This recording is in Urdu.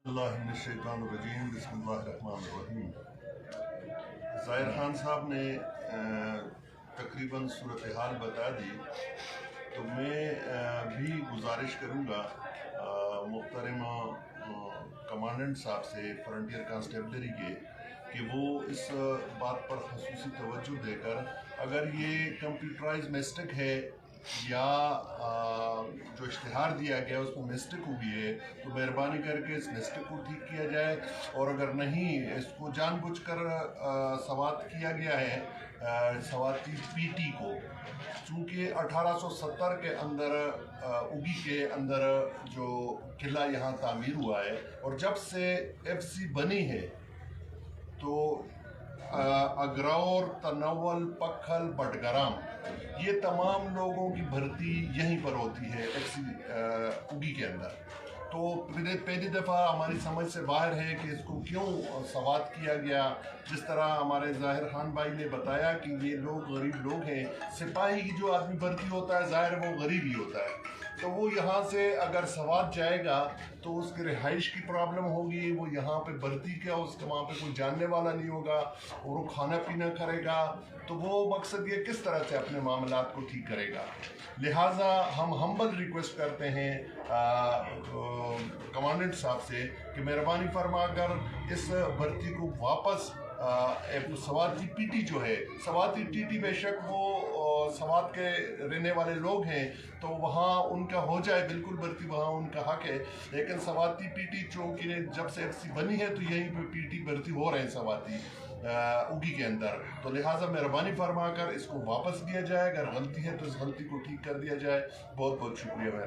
اللہ من الشیطان الرجیم بسم اللہ الرحمن الرحیم۔ ظاہر خان صاحب نے تقریباً صورتحال بتا دی، تو میں بھی گزارش کروں گا محترم کمانڈنٹ صاحب سے فرنٹیئر کانسٹیبلری کے کہ وہ اس بات پر خصوصی توجہ دے کر اگر یہ کمپیوٹرائز مسٹیک ہے یا جو اشتہار دیا گیا اس میں مسٹیک ہوئی ہے تو مہربانی کر کے اس مسٹیک کو ٹھیک کیا جائے، اور اگر نہیں اس کو جان بوجھ کر سوات کیا گیا ہے سواتی پی ٹی کو، چونکہ 1870 کے اندر اگی کے اندر جو قلعہ یہاں تعمیر ہوا ہے اور جب سے ایف سی بنی ہے تو اگرور، تنول، پکھل، بٹگرام یہ تمام لوگوں کی بھرتی یہیں پر ہوتی ہے ایف سی اگی کے اندر۔ تو پہلی دفعہ ہماری سمجھ سے باہر ہے کہ اس کو کیوں سوات کیا گیا۔ جس طرح ہمارے ظاہر خان بھائی نے بتایا کہ یہ لوگ غریب لوگ ہیں، سپاہی کی جو آدمی بھرتی ہوتا ہے ظاہر وہ غریب ہی ہوتا ہے، تو وہ یہاں سے اگر سوات جائے گا تو اس کے رہائش کی پرابلم ہوگی، وہ یہاں پہ بھرتی کیا اس کے وہاں پہ کوئی جاننے والا نہیں ہوگا اور وہ کھانا پینا کرے گا، تو وہ مقصد یہ کس طرح سے اپنے معاملات کو ٹھیک کرے گا۔ لہٰذا ہم ہمبل ریکویسٹ کرتے ہیں کمانڈنٹ صاحب سے کہ مہربانی فرما کر اس بھرتی کو واپس سواتی پی ٹی جو ہے، سواتی ٹی ٹی بے شک وہ سوات کے رہنے والے لوگ ہیں تو وہاں ان کا ہو جائے بالکل بھرتی، وہاں ان کا حق ہے، لیکن سواتی پی ٹی چونکہ جب سے ایف سی بنی ہے تو یہیں پہ پی ٹی بھرتی ہو رہے ہیں سواتی اگی کے اندر، تو لہٰذا مہربانی فرما کر اس کو واپس لیا جائے، اگر غلطی ہے تو اس غلطی کو ٹھیک کر دیا جائے۔ بہت بہت شکریہ۔